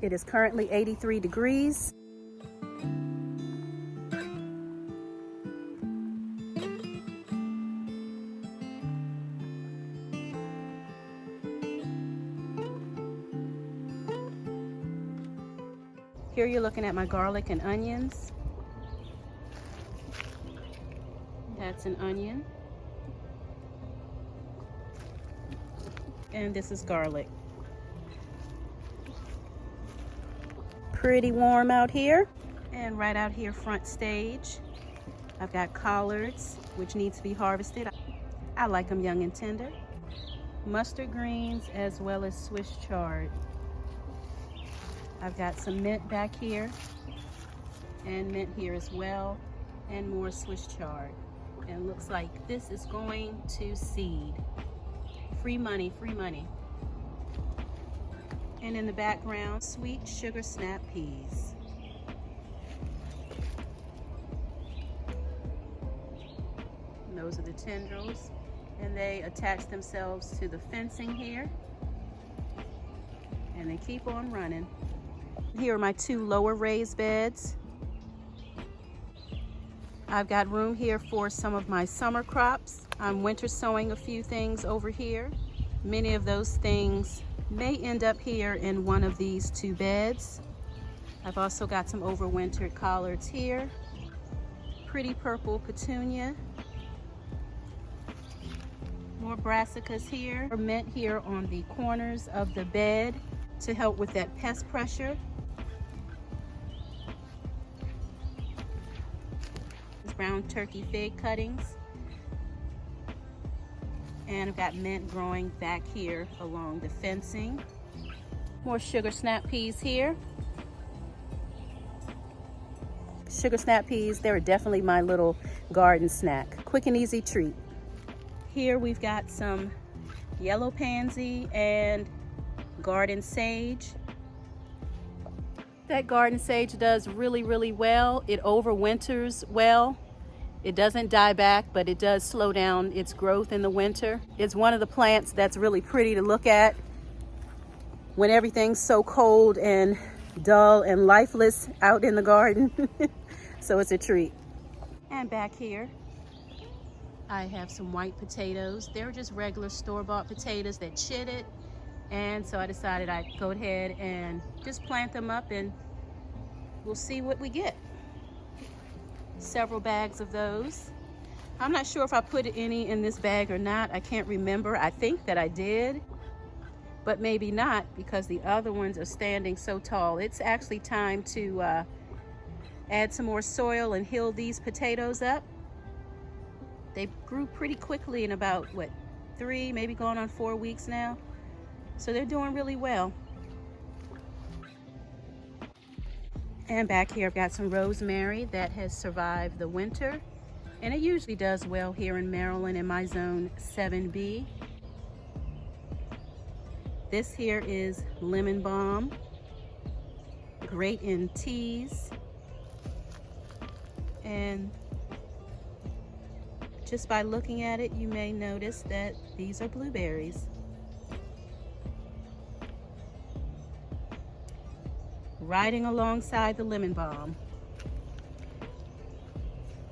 It is currently 83 degrees. Here you're looking at my garlic and onions. That's an onion. And this is garlic. Pretty warm out here. And right out here front stage, I've got collards, which need to be harvested. I like them young and tender. Mustard greens as well as Swiss chard. I've got some mint back here and mint here as well, and more Swiss chard. And looks like this is going to seed. Free money, free money. And in the background, sweet sugar snap peas. And those are the tendrils, and they attach themselves to the fencing here, and they keep on running. Here are my two lower raised beds. I've got room here for some of my summer crops. I'm winter sowing a few things over here. Many of those things may end up here in one of these two beds. I've also got some overwintered collards here. Pretty purple petunia. More brassicas here. Mint here on the corners of the bed to help with that pest pressure. Brown turkey fig cuttings. And I've got mint growing back here along the fencing. More sugar snap peas here. Sugar snap peas, they're definitely my little garden snack. Quick and easy treat. Here we've got some yellow pansy and garden sage. That garden sage does really, really well. It overwinters well. It doesn't die back, but it does slow down its growth in the winter. It's one of the plants that's really pretty to look at when everything's so cold and dull and lifeless out in the garden. So it's a treat. And back here, I have some white potatoes. They're just regular store-bought potatoes that chitted. And so I decided I'd go ahead and just plant them up, and we'll see what we get. Several bags of those. I'm not sure if I put any in this bag or not. I can't remember. I think that I did, but maybe not, because the other ones are standing so tall. It's actually time to add some more soil and heal these potatoes up. They grew pretty quickly in about, what, 3, maybe going on 4 weeks now. So they're doing really well. And back here I've got some rosemary that has survived the winter, and it usually does well here in Maryland in my zone 7B. This here is lemon balm, great in teas, and just by looking at it you may notice that these are blueberries. Riding alongside the lemon balm.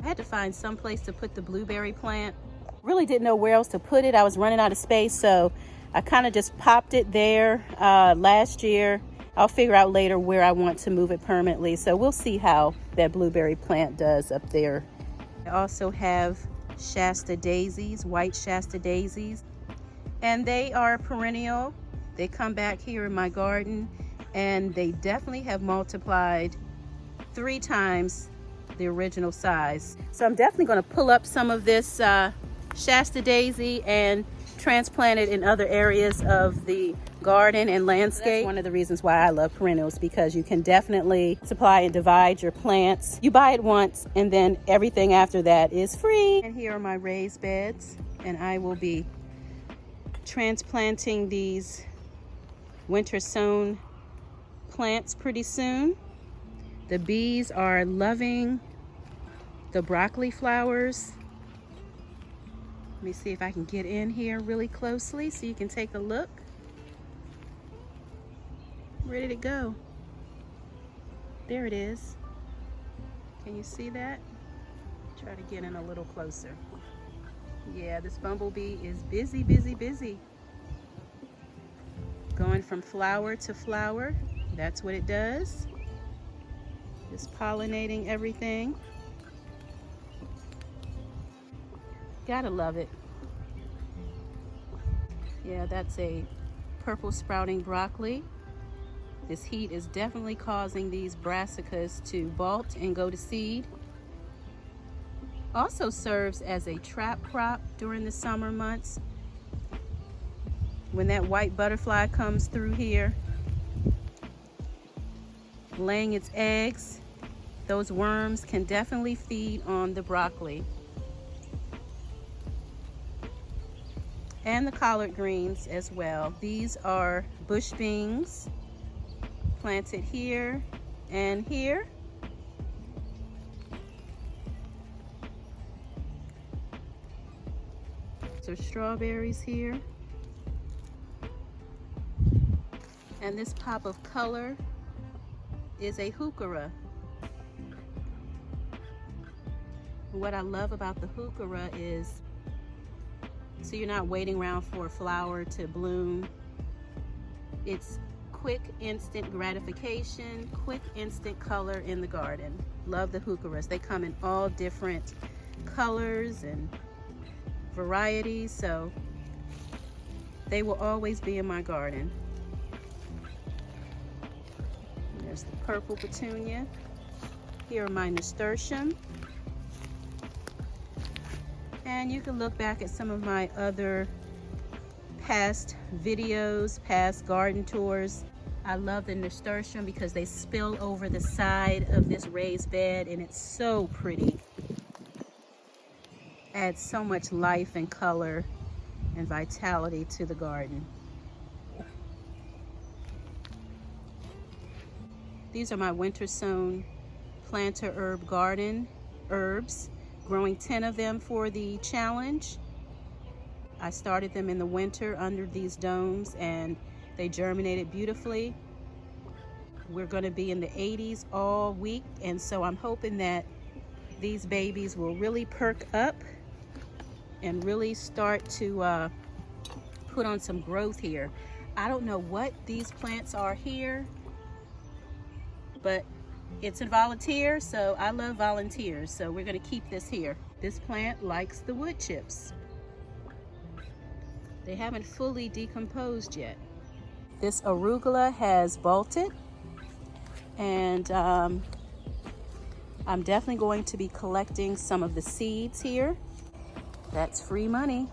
I had to find some place to put the blueberry plant. Really didn't know where else to put it. I was running out of space, so I kind of just popped it there last year. I'll figure out later where I want to move it permanently, so we'll see how that blueberry plant does up there. I also have Shasta daisies, white Shasta daisies, and they are perennial. They come back here in my garden, and they definitely have multiplied 3 times the original size. So I'm definitely going to pull up some of this Shasta daisy and transplant it in other areas of the garden and landscape. That's one of the reasons why I love perennials, because you can definitely supply and divide your plants. You buy it once and then everything after that is free. And here are my raised beds, and I will be transplanting these winter sown plants pretty soon. The bees are loving the broccoli flowers. Let me see if I can get in here really closely so you can take a look. Where did it go? There it is. Can you see that? Try to get in a little closer. Yeah, this bumblebee is busy, busy, busy. Going from flower to flower. That's what it does. Just pollinating everything. Gotta love it. Yeah, that's a purple sprouting broccoli. This heat is definitely causing these brassicas to bolt and go to seed. Also serves as a trap crop during the summer months. When that white butterfly comes through here, laying its eggs, those worms can definitely feed on the broccoli. And the collard greens as well. These are bush beans planted here and here. So strawberries here. And this pop of color is a heuchera. What I love about the heuchera is, so you're not waiting around for a flower to bloom. It's quick, instant gratification, quick, instant color in the garden. Love the heucheras. They come in all different colors and varieties, so they will always be in my garden. There's the purple petunia. Here are my nasturtium. And you can look back at some of my other past videos, past garden tours. I love the nasturtium because they spill over the side of this raised bed and it's so pretty. Adds so much life and color and vitality to the garden. These are my winter sown planter herb garden herbs. Growing 10 of them for the challenge. I started them in the winter under these domes and they germinated beautifully. We're going to be in the 80s all week, and so I'm hoping that these babies will really perk up and really start to put on some growth here. I don't know what these plants are here, but it's a volunteer, so I love volunteers, so we're going to keep this here. This plant likes the wood chips. They haven't fully decomposed yet. This arugula has bolted, and I'm definitely going to be collecting some of the seeds here. That's free money.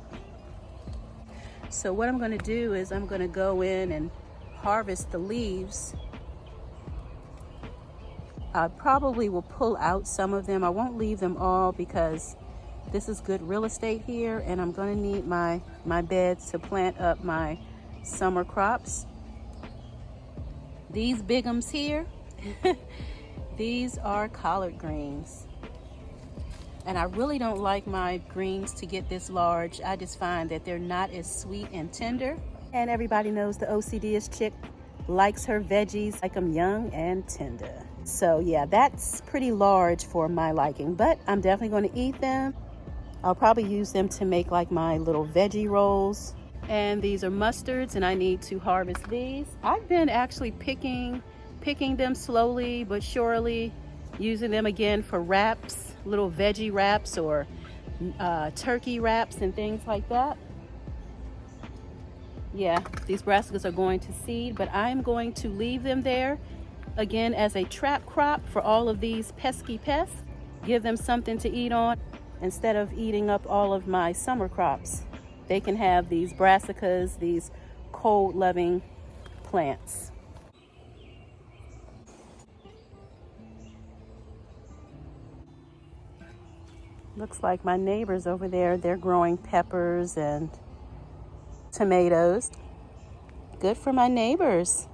So what I'm going to do is I'm going to go in and harvest the leaves. I probably will pull out some of them. I won't leave them all because this is good real estate here, and I'm going to need my beds to plant up my summer crops. These bigums here, these are collard greens. And I really don't like my greens to get this large. I just find that they're not as sweet and tender. And everybody knows the OCDish chick likes her veggies like them young and tender. So yeah, that's pretty large for my liking, but I'm definitely going to eat them. I'll probably use them to make like my little veggie rolls. And these are mustards, and I need to harvest these. I've been actually picking them slowly but surely, using them again for wraps, little veggie wraps or turkey wraps and things like that. Yeah, these brassicas are going to seed, but I'm going to leave them there again as a trap crop for all of these pesky pests. Give them something to eat on instead of eating up all of my summer crops. They can have these brassicas, these cold loving plants. Looks like my neighbors over there, they're growing peppers and tomatoes. Good for my neighbors.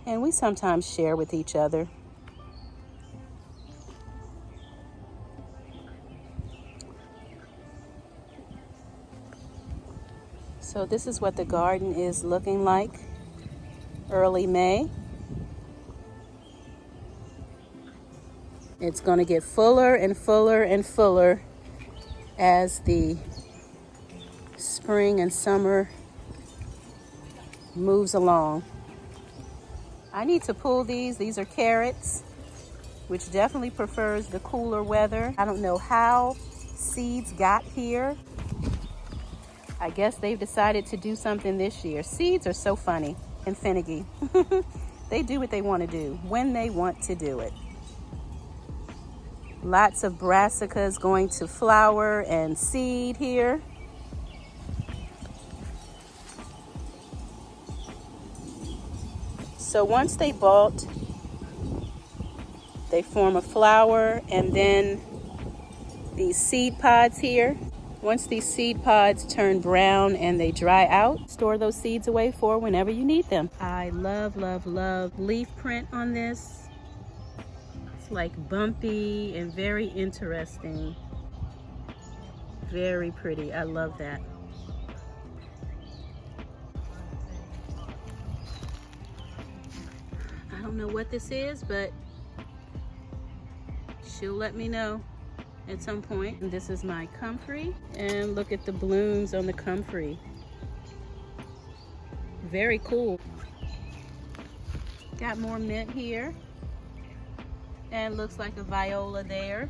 And we sometimes share with each other. So this is what the garden is looking like early May. It's going to get fuller and fuller and fuller as the spring and summer moves along. I need to pull these. These are carrots, which definitely prefers the cooler weather. I don't know how seeds got here. I guess they've decided to do something this year. Seeds are so funny and finicky. They do what they want to do when they want to do it. Lots of brassicas going to flower and seed here. So once they bolt, they form a flower, and then these seed pods here. Once these seed pods turn brown and they dry out, store those seeds away for whenever you need them. I love, love, love leaf print on this. It's like bumpy and very interesting. Very pretty. I love that. I don't know what this is, but she'll let me know at some point. And this is my comfrey, and look at the blooms on the comfrey. Very cool. Got more mint here, and looks like a viola there.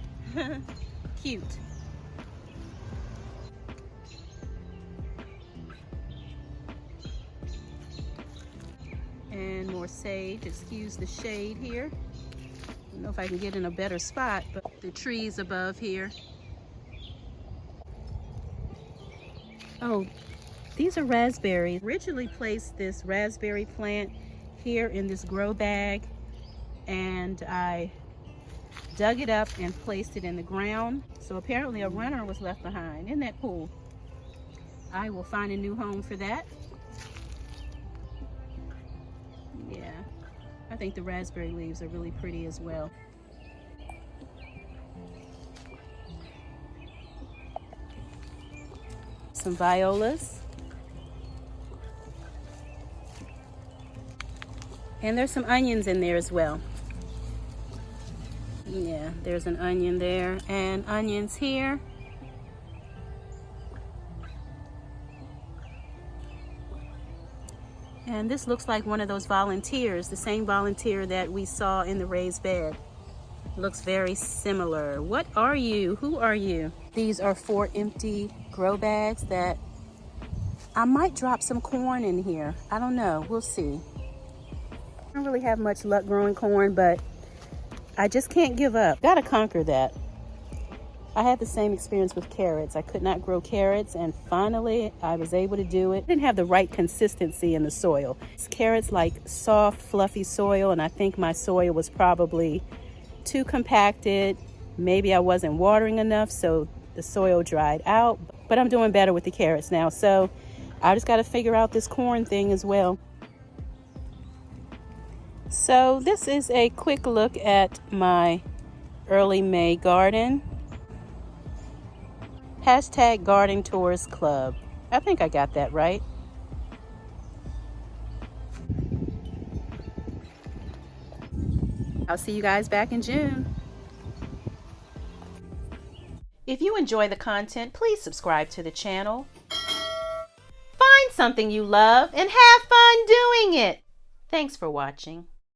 Cute. And more sage. Excuse the shade here. I don't know if I can get in a better spot, but the trees above here. Oh, these are raspberries. Originally placed this raspberry plant here in this grow bag, and I dug it up and placed it in the ground. So apparently a runner was left behind. Isn't that cool? I will find a new home for that. Yeah, I think the raspberry leaves are really pretty as well. Some violas. And there's some onions in there as well. Yeah, there's an onion there and onions here. And this looks like one of those volunteers, the same volunteer that we saw in the raised bed. Looks very similar. What are you? Who are you? These are 4 empty grow bags that I might drop some corn in here. I don't know. We'll see. I don't really have much luck growing corn, but I just can't give up. Gotta conquer that. I had the same experience with carrots. I could not grow carrots, and finally I was able to do it. I didn't have the right consistency in the soil. Carrots like soft, fluffy soil, and I think my soil was probably too compacted. Maybe I wasn't watering enough, so the soil dried out. But I'm doing better with the carrots now, so I just got to figure out this corn thing as well. So this is a quick look at my early May garden. Hashtag gardentourclub. I think I got that right. I'll see you guys back in June. If you enjoy the content, please subscribe to the channel. Find something you love and have fun doing it. Thanks for watching.